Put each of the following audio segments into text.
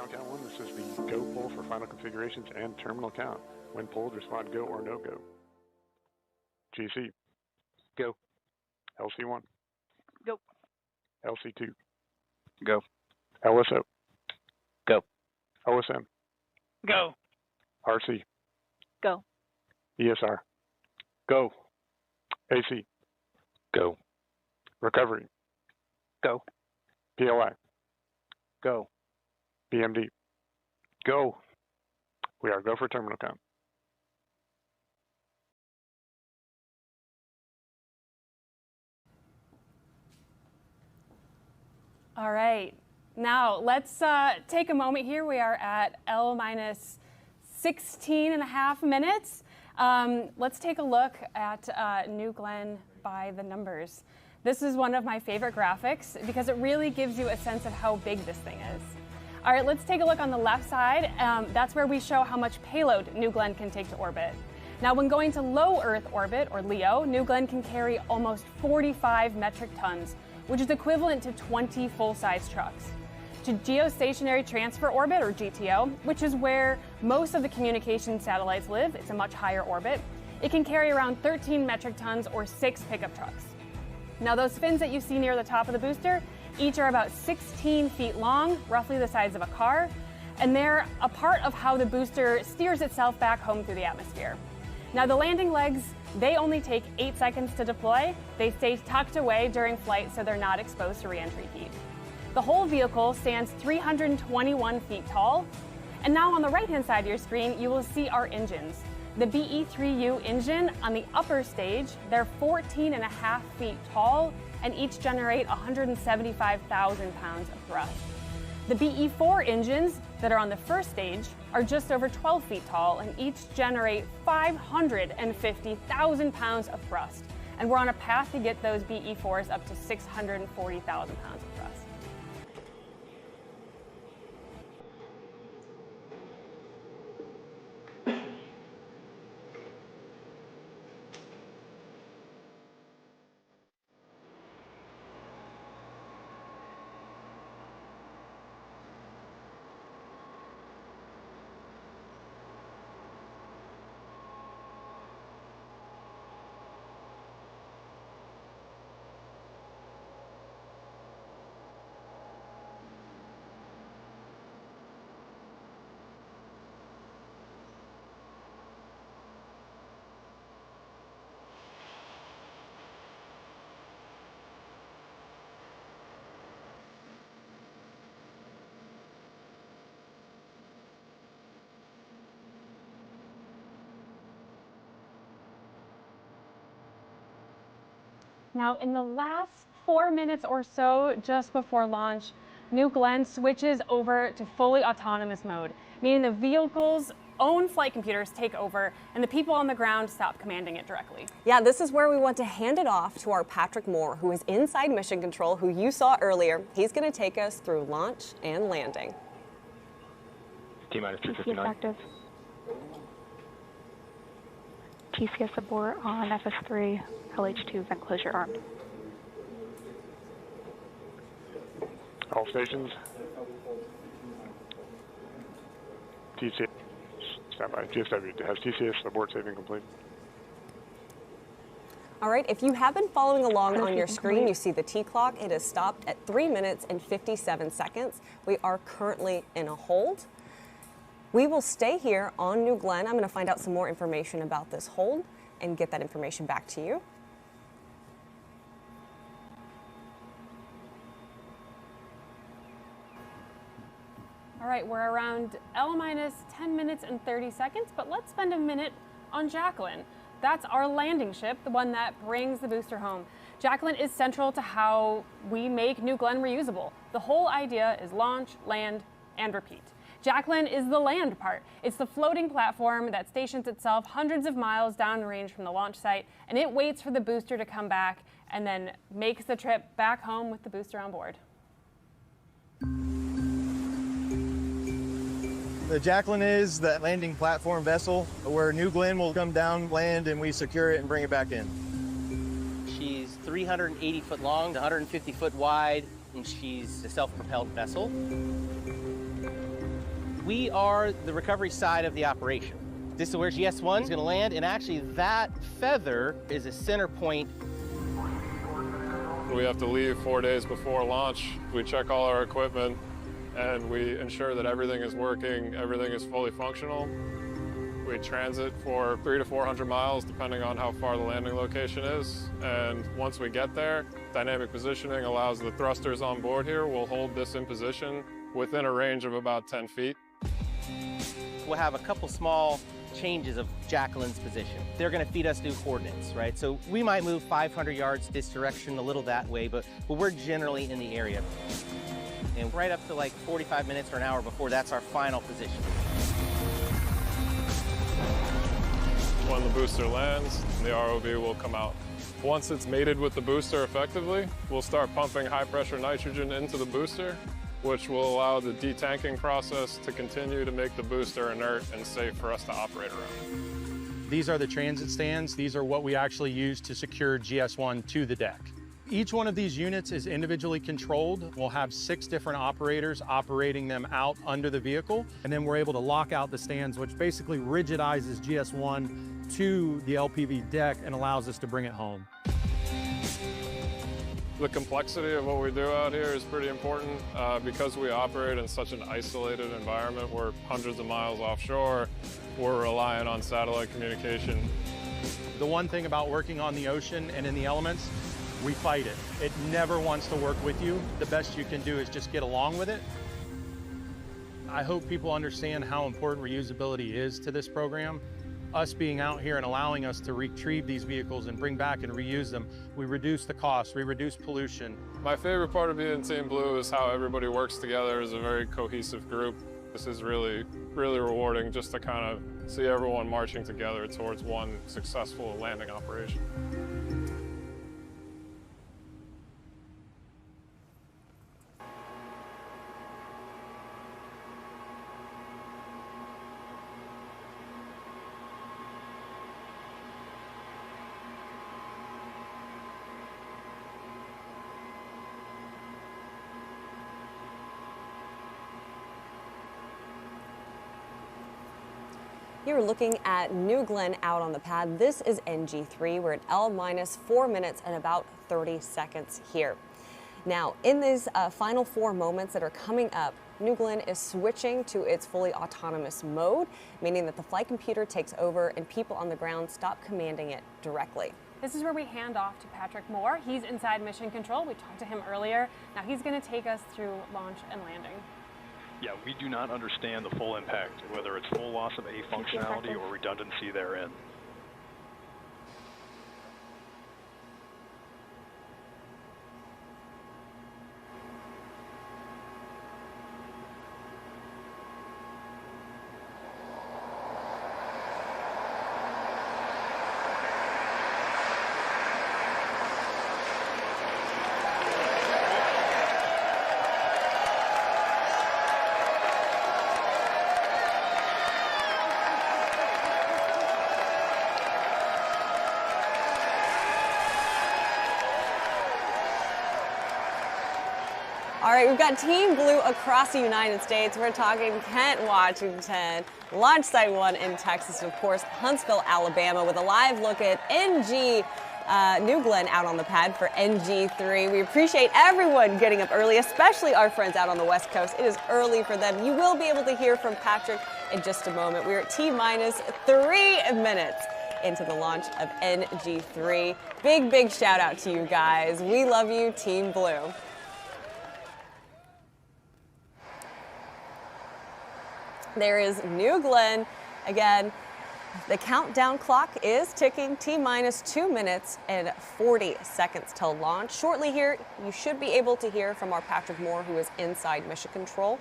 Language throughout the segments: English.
on count one. This is the go pull for final configurations and terminal count. When pulled, respond go or no go. GC. Go. LC1. Go. LC2. Go. LSO. Go. OSM. Go. RC. Go. ESR. Go. AC. Go. Recovery. Go. PLI. Go. BMD. Go. We are go for terminal count. All right, now let's take a moment here. We are at L minus 16 and a half minutes. Let's take a look at New Glenn by the numbers. This is one of my favorite graphics because it really gives you a sense of how big this thing is. All right, let's take a look on the left side. That's where we show how much payload New Glenn can take to orbit. Now, when going to low Earth orbit, or LEO, New Glenn can carry almost 45 metric tons, which is equivalent to 20 full-size trucks. To geostationary transfer orbit, or GTO, which is where most of the communication satellites live, it's a much higher orbit, it can carry around 13 metric tons or 6 pickup trucks. Now, those fins that you see near the top of the booster, each are about 16 feet long, roughly the size of a car, and they're a part of how the booster steers itself back home through the atmosphere. Now, the landing legs, they only take 8 seconds to deploy. They stay tucked away during flight so they're not exposed to re-entry heat. The whole vehicle stands 321 feet tall. And now on the right-hand side of your screen, you will see our engines. The BE-3U engine on the upper stage, they're 14 and a half feet tall and each generate 175,000 pounds of thrust. The BE-4 engines that are on the first stage are just over 12 feet tall and each generate 550,000 pounds of thrust. And we're on a path to get those BE-4s up to 640,000 pounds of thrust. Now, in the last 4 minutes or so, just before launch, New Glenn switches over to fully autonomous mode, meaning the vehicle's own flight computers take over and the people on the ground stop commanding it directly. Yeah, this is where we want to hand it off to our Patrick Moore, who is inside mission control, who you saw earlier. He's going to take us through launch and landing. T-minus TCS 259. active. TCS abort on FS3, LH2 vent closure armed. All stations. TCS. Stand by. GSW. Has TCS abort saving complete? All right, if you have been following along on your screen, you see the T-clock. It is stopped at 3 minutes and 57 seconds. We are currently in a hold. We will stay here on New Glenn. I'm going to find out some more information about this hold and get that information back to you. All right, we're around L minus 10 minutes and 30 seconds, but let's spend a minute on Jacqueline. That's our landing ship, the one that brings the booster home. Jacqueline is central to how we make New Glenn reusable. The whole idea is launch, land, and repeat. Jacqueline is the land part. It's the floating platform that stations itself hundreds of miles downrange from the launch site, and it waits for the booster to come back and then makes the trip back home with the booster on board. The Jacqueline is that landing platform vessel where New Glenn will come down, land, and we secure it and bring it back in. She's 380 foot long to 150 foot wide, and she's a self-propelled vessel. We are the recovery side of the operation. This is where GS1 is going to land, and actually that feather is a center point. We have to leave 4 days before launch. We check all our equipment, and we ensure that everything is working, everything is fully functional. We transit for 300 to 400 miles, depending on how far the landing location is. And once we get there, dynamic positioning allows the thrusters on board here will hold this in position within a range of about 10 feet. We'll have a couple small changes of Jacqueline's position. They're going to feed us new coordinates, right? So we might move 500 yards this direction, a little that way, but we're generally in the area. And right up to like 45 minutes or an hour before, that's our final position. When the booster lands, the ROV will come out. Once it's mated with the booster effectively, we'll start pumping high-pressure nitrogen into the booster, which will allow the detanking process to continue to make the booster inert and safe for us to operate around. These are the transit stands. These are what we actually use to secure GS1 to the deck. Each one of these units is individually controlled. We'll have 6 different operators operating them out under the vehicle, and then we're able to lock out the stands, which basically rigidizes GS1 to the LPV deck and allows us to bring it home. The complexity of what we do out here is pretty important because we operate in such an isolated environment. We're hundreds of miles offshore. We're relying on satellite communication. The one thing about working on the ocean and in the elements, we fight it. It never wants to work with you. The best you can do is just get along with it. I hope people understand how important reusability is to this program. Us being out here and allowing us to retrieve these vehicles and bring back and reuse them, we reduce the cost, we reduce pollution. My favorite part of being Team Blue is how everybody works together as a very cohesive group. This is really, really rewarding just to kind of see everyone marching together towards one successful landing operation. You're looking at New Glenn out on the pad. This is NG3. We're at L-4 minutes and about 30 seconds here. Now, in these final 4 moments that are coming up, New Glenn is switching to its fully autonomous mode, meaning that the flight computer takes over and people on the ground stop commanding it directly. This is where we hand off to Patrick Moore. He's inside mission control. We talked to him earlier. Now he's going to take us through launch and landing. Yeah, we do not understand the full impact, whether it's full loss of A functionality or redundancy therein. All right, we've got Team Blue across the United States. We're talking Kent, Washington, Launch Site 1 in Texas, and of course, Huntsville, Alabama, with a live look at NG New Glenn out on the pad for NG3. We appreciate everyone getting up early, especially our friends out on the West Coast. It is early for them. You will be able to hear from Patrick in just a moment. We're at T-minus 3 minutes into the launch of NG3. Big shout out to you guys. We love you, Team Blue. There is New Glenn. Again, the countdown clock is ticking. T-minus 2 minutes and 40 seconds till launch. Shortly here, you should be able to hear from our Patrick Moore, who is inside mission control.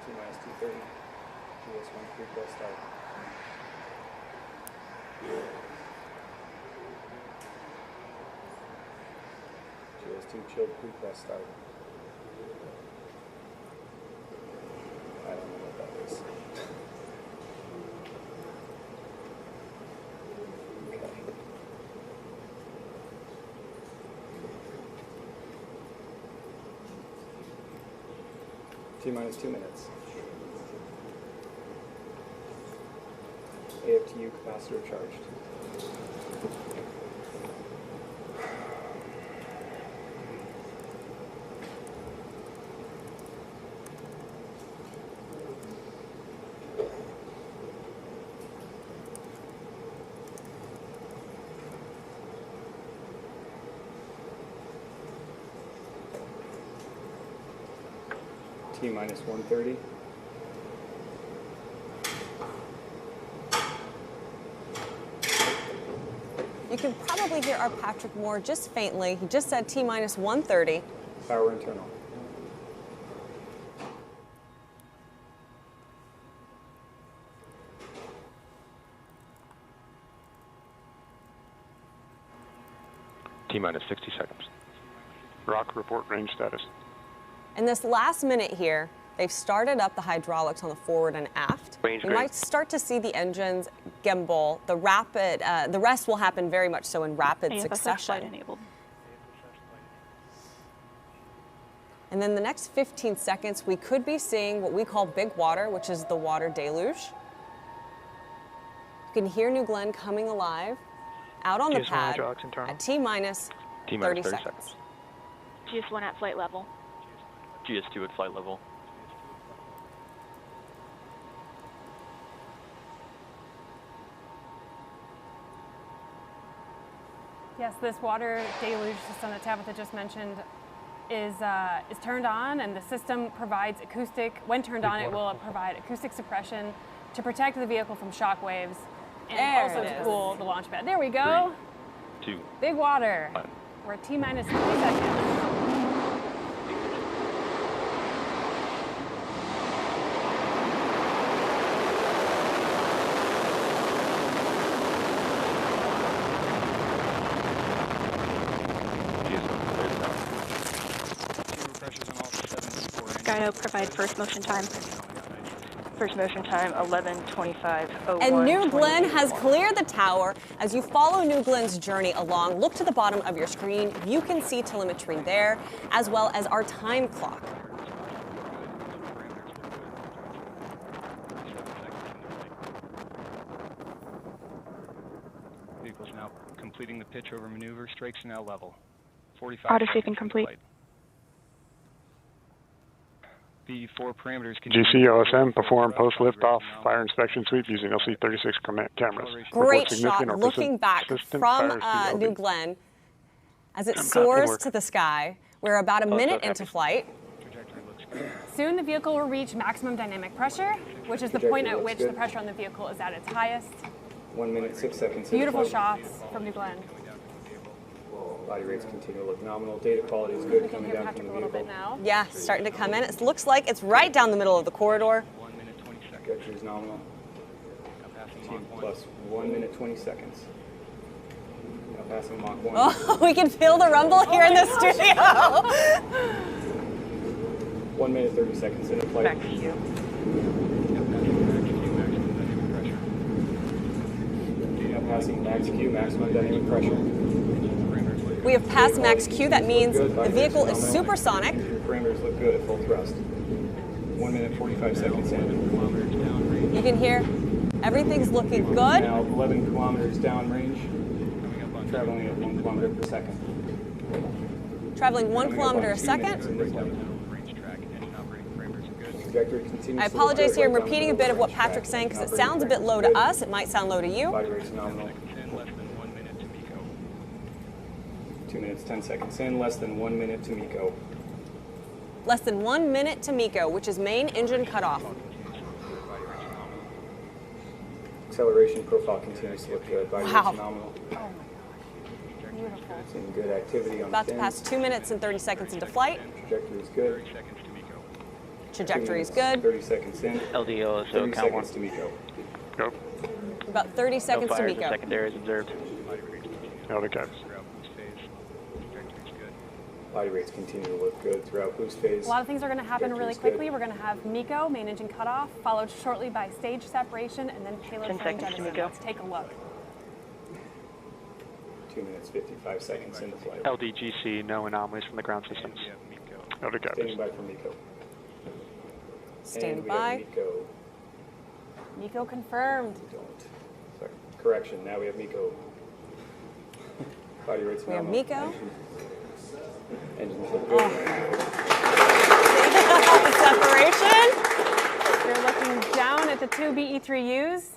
T-minus 2:30. GS1 pre-press start. GS2 chilled pre-press start. I don't know what that is. Okay. T-minus 2 minutes. AFTU capacitor charged. T-minus 130. You can probably hear our Patrick Moore just faintly. He just said T-minus 130. Power internal. T-minus 60 seconds. Rock, report range status. In this last minute here, they've started up the hydraulics on the forward and aft. Range we grade. might start to see the engines gimbal. The rest will happen very much so in rapid AST succession. flight enabled. And then the next 15 seconds, we could be seeing what we call big water, which is the water deluge. You can hear New Glenn coming alive out on the GS1 pad hydraulics internal. at T-minus 30 seconds. seconds. GS1 at flight level. GS2 at flight level. Yes, this water deluge system that Tabitha just mentioned is turned on, and the system provides acoustic. When turned on, it will provide acoustic suppression to protect the vehicle from shock waves and There also it to is. cool the launch pad. There we go. 3, 2, Big water. 1. We're at T-minus 3 seconds. Skyhope provide first motion time. First motion time 11:25:01. And New Glenn has cleared the tower. As you follow New Glenn's journey along, look to the bottom of your screen. You can see telemetry there, as well as our time clock. Vehicle's now completing the pitch over maneuver. Strakes are now level. 45 Auto seconds sweeping complete. flight. The 4 parameters. GC OSM perform post-liftoff fire inspection sweep using LC-36 cameras. Great Report shot significant or looking back persistent from fires to New LD. Glenn as it It soars worked. to the sky. We're about a minute into flight. Soon the vehicle will reach maximum dynamic pressure, which is the point at which the pressure on the vehicle is at its highest. 1 minute, 6 seconds. into Beautiful flight. shots from New Glenn. Body rates continue to look nominal. Data quality is good We can coming hear down Patrick from a the little vehicle. bit now. Yeah, starting to come in. It looks like it's right down the middle of the corridor. Trajectory is nominal. T plus 1 minute, 20 seconds. Now passing Mach 1. Oh, we can feel the rumble here in the studio. 1 minute, 30 seconds into flight. Back to you. Now passing max Q, maximum dynamic pressure. We have passed max Q. That means Good. the vehicle is supersonic. Your parameters look good at full thrust. 1 minute, 45 seconds in. You can hear everything's looking good. Now 11 kilometers downrange, traveling at 1 kilometer per second. Traveling 1 Coming up kilometer on a 2 second. minutes into flight. Trajectory continues I to look apologize good here. I'm right down repeating a the bit of middle what the track. Patrick's saying because it Operating sounds a bit parameters low are to good. us. It might sound low to you. Body rate's nominal. In less than 1 minute to MECO. 2 minutes, 10 seconds in, less than 1 minute to MECO. Less than 1 minute to MECO, which is main engine cutoff. Acceleration profile continues to look good. Body Wow. rate's nominal. Beautiful. Seeing good activity on About the to fins. pass 2 minutes and 30 seconds into flight. Trajectory is good. Trajectory is 2 good. minutes, 30 seconds in. LDO, so 30 count 1. seconds to MECO. Go. About 30 No seconds to fires or MECO. secondaries observed. LD caps. Body rates continue to look good throughout boost phase. A lot of things are going to happen really Trajectory's good. quickly. We're going to have MECO, main engine cutoff, followed shortly by stage separation, and then payload 10 frame seconds to jettison. MECO. Let's take a look. 2 minutes, 55 seconds into flight. LDGC, no anomalies from the ground systems. LD caps. Standing by for MECO. Stand and we by. have MECO. MECO confirmed. Sorry, correction. Now we have MECO. Body rates We have nominal. MECO. Engines look good. Separation. You're looking down at the two BE3Us.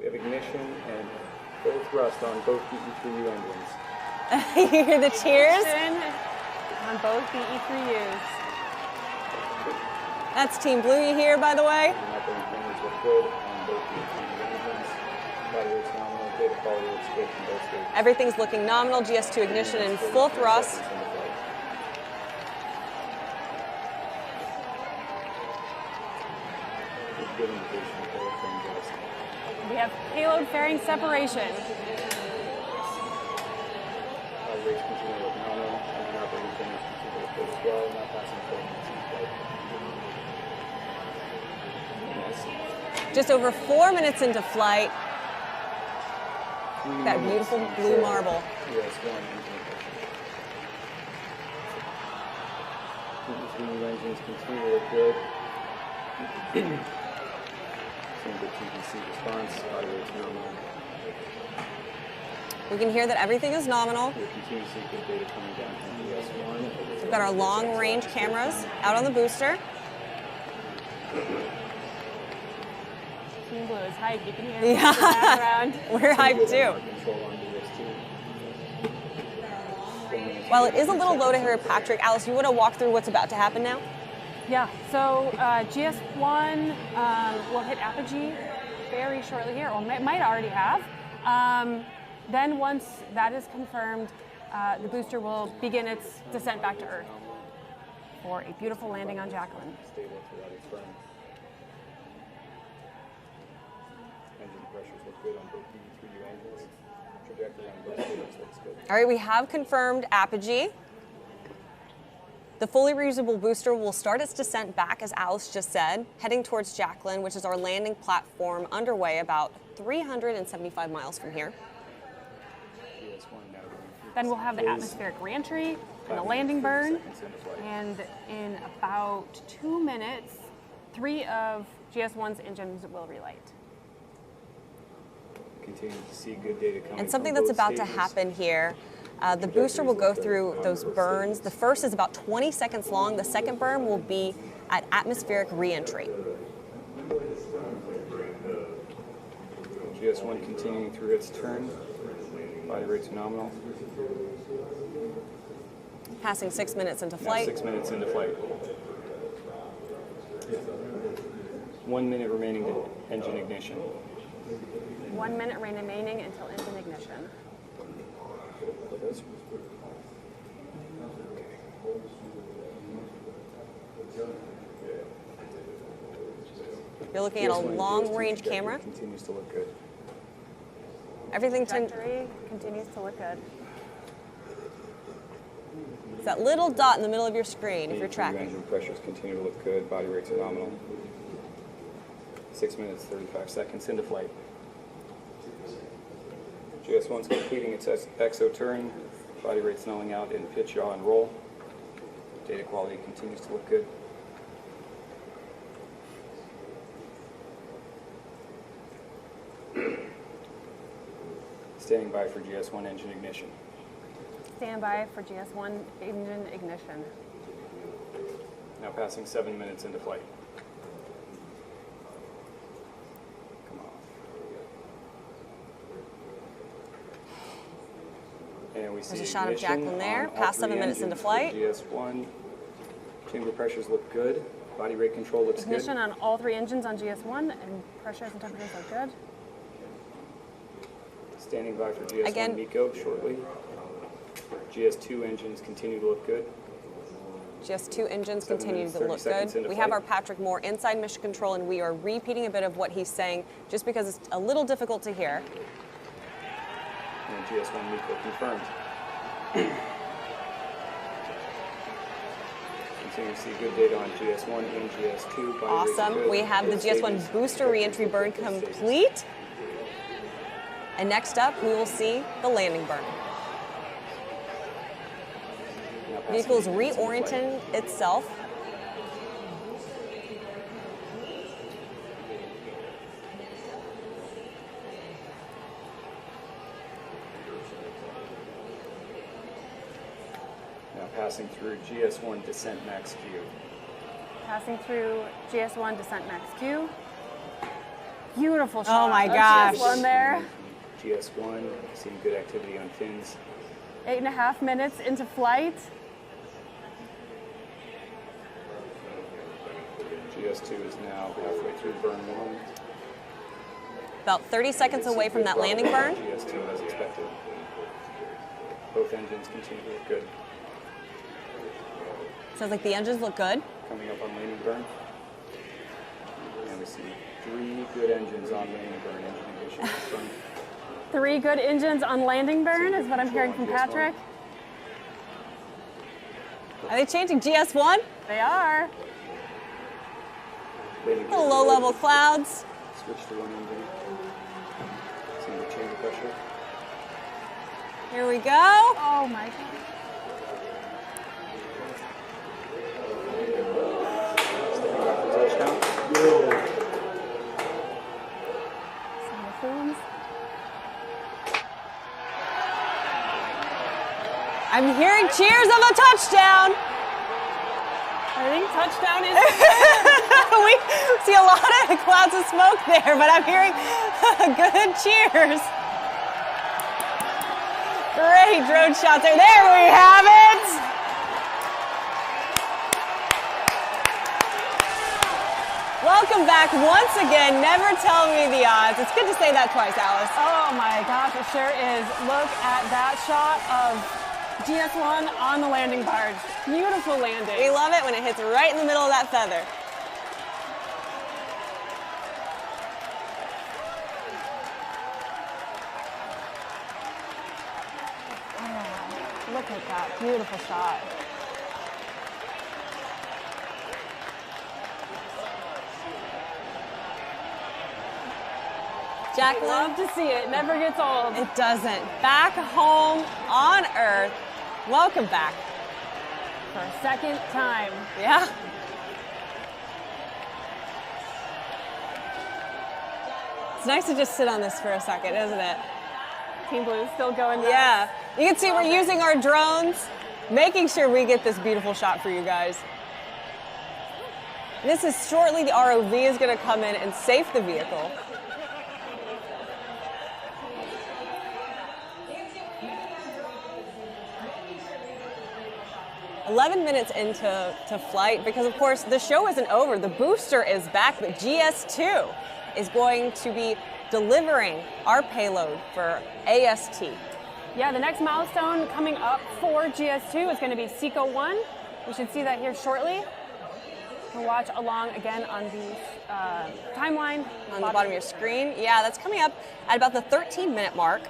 We have ignition and full thrust on both BE3U engines. You hear the cheers? On both BE3Us. That's Team Blue you hear, by the way. Nothing things look good on both BE3U engines. Body rates nominal. Data quality looks good from both stages. Everything's looking nominal. GS2 ignition in full thrust. Good indication of both engines. We have payload fairing separation. Body rates continue to look nominal. Engine operating finish continue to look good as well. Not passing 4 minutes in flight. Just over 4 minutes into flight. That beautiful blue marble. Yes, one engine pressure. BE3 engines continue to look good. Some good TPC response. Body rates nominal. We can hear that everything is nominal. We continue to see good data coming down from GS1. We've got our long-range cameras out on the booster. Team Blue is hyped. You can hear it in the background. We're hyped too. While it is a little low to hear Patrick, Alice, you want to walk through what's about to happen now? Yeah, so GS1 will hit apogee very shortly here, or might already have. Then once that is confirmed, the booster will begin its descent back to Earth for a beautiful landing on Jacqueline. Engine pressures look good on both BE3U engines. Trajectory on both stages looks good. All right, we have confirmed apogee. The fully reusable booster will start its descent back, as Alice just said, heading towards Jacqueline, which is our landing platform underway about 375 miles from here. Then we'll have the atmospheric reentry and the landing burn. And in about 2 minutes, 3 of GS1's engines will relight. Continue to see good data coming And something from that's both about to stages. happen here, the booster will go through those burns. The first is about 20 seconds long. The second burn will be at atmospheric reentry. GS1 continuing through its turn. Body rates nominal. Passing 6 minutes into Now flight. 6 minutes into flight. 1 minute remaining to engine ignition. 1 minute remaining until engine ignition. You're looking at a long-range camera. Continues to look good. Everything Trajectory continues to look good. It's that little dot in the middle of your screen if you're tracking. Engine pressures continue to look good. Body rates are nominal. 6 minutes, 35 seconds into flight. GS1's completing its exo turn. Body rates nulling out in pitch, yaw, and roll. Data quality continues to look good. Standing by for GS1 engine ignition. Stand by for GS1 engine ignition. Now passing 7 minutes into flight. Come on. And we see There's a shot of ignition Jacqueline there, on all past 7 three minutes into engines flight. for GS1. Chamber pressures look good. Body rate control looks Ignition good. on all 3 engines on GS1, and pressures and temperatures look good. Standing by for GS1 Again. MECO shortly. GS2 engines continue to look good. GS2 engines 7 continue minutes, to 30 look seconds good. into We have flight. our Patrick Moore inside mission control, and we are repeating a bit of what he's saying just because it's a little difficult to hear. And GS1 MECO confirmed. Continue to see good data on GS1 and GS2. Body rates are Awesome. good. We have the Both GS1 stages. booster reentry burn complete. And next up, we will see the landing burn. Now passing Vehicle is 8 minutes into flight. reorienting itself. passing through GS1 descent max Q. Passing through GS1 descent max Q. Beautiful shot. Oh my gosh. GS1 there. GS1, seeing good activity on fins. 8.5 minutes into flight. GS2 is now halfway through burn 1. About 30 seconds away from that landing burn. GS2 as expected. Both engines continue to look good. Sounds like the engines look good. Coming up on landing burn. And we see 3 good engines on landing burn. Engine ignition confirmed. 3 good engines on landing burn is what I'm hearing from Patrick. Are they changing GS1? They are. Little low-level clouds. Switch to one engine. Seeing the chamber pressure. Here we go. Oh my God. Stepping back to touchdown. Some of the fools. I'm hearing cheers of a touchdown. I think touchdown is. We see a lot of clouds of smoke there, but I'm hearing good cheers. Great drone shots there. There we have it. Welcome back once again. Never tell me the odds. It's good to say that twice, Alice. Oh my gosh, it sure is. Look at that shot of GS1 on the landing barge. Beautiful landing. We love it when it hits right in the middle of that feather. Oh, look at that beautiful shot. Jacqueline. Love to see it. Never gets old. It doesn't. Back home on Earth. Welcome back. For a second time. Yeah. It's nice to just sit on this for a second, isn't it? Team Blue is still going nuts. Yeah. You can see we're using our drones, making sure we get this beautiful shot for you guys. This is shortly the ROV is going to come in and safe the vehicle. "11 minutes into flight, because of course the show isn't over. The booster is back, but GS2 is going to be delivering our payload for AST. Yeah, the next milestone coming up for GS2 is going to be SECO 1. We should see that here shortly. We'll watch along again on the timeline. On the bottom of your screen. Yeah, that's coming up at about the 13-minute mark.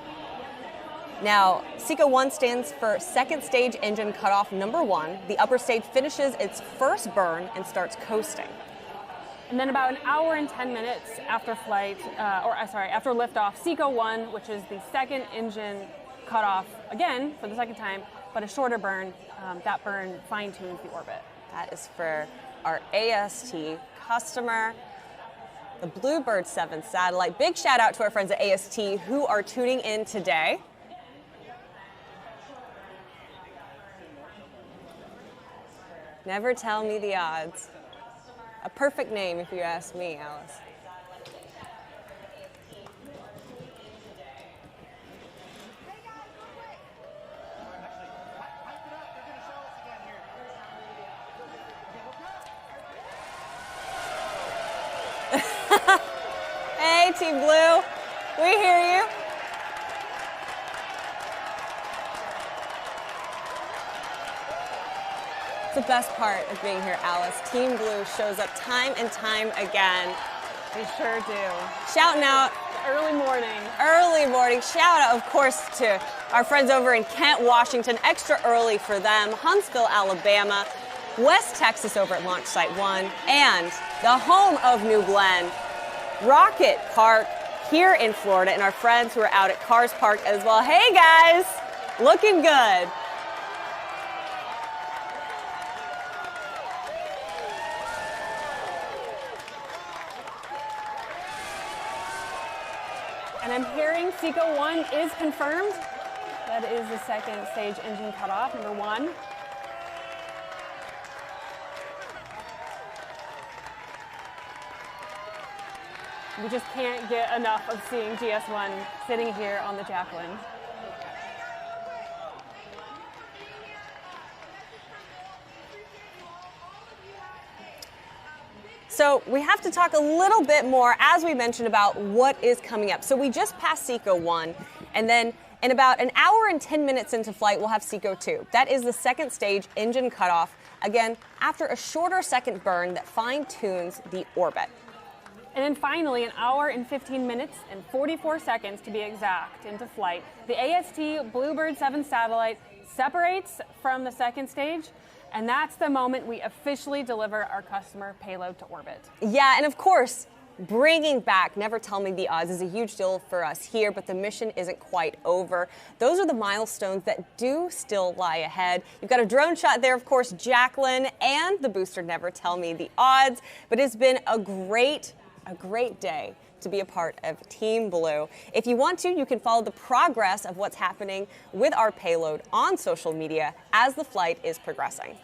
Now, SECO 1 stands for Second Stage Engine Cutoff Number 1. The upper stage finishes its first burn and starts coasting. And then about an hour and 10 minutes after flight, after liftoff, SECO 1, which is the second engine cutoff, again, for the second time, but a shorter burn. That burn fine-tunes the orbit. That is for our AST customer, the Bluebird 7 satellite. Big shout out to our friends at AST who are tuning in today. Never tell me the odds. A perfect name if you ask me, Alice. Hey, Team Blue, we hear you. It's the best part of being here, Alice. Team Blue shows up time and time again. They sure do. Shouting out. Early morning. Early morning. Shout out, of course, to our friends over in Kent, Washington. Extra early for them. Huntsville, Alabama. West Texas over at Launch Site 1. And the home of New Glenn, Rocket Park here in Florida. And our friends who are out at Cars Park as well. Hey, guys. Looking good. And I'm hearing SECO 1 is confirmed. That is the second stage engine cutoff, number 1. We just can't get enough of seeing GS1 sitting here on the Jacqueline. So we have to talk a little bit more, as we mentioned, about what is coming up. So we just passed SECO 1, and then in about an hour and 10 minutes into flight, we'll have SECO 2. That is the second stage engine cutoff, again, after a shorter second burn that fine-tunes the orbit. And then finally, an hour and 15 minutes and 44 seconds to be exact into flight, the AST Bluebird 7 satellite separates from the second stage, and that's the moment we officially deliver our customer payload to orbit. Yeah, and of course, bringing back Never Tell Me the Odds is a huge deal for us here, but the mission isn't quite over. Those are the milestones that do still lie ahead. You've got a drone shot there, of course, Jacqueline, and the booster Never Tell Me the Odds, but it's been a great day to be a part of Team Blue. If you want to, you can follow the progress of what's happening with our payload on social media as the flight is progressing.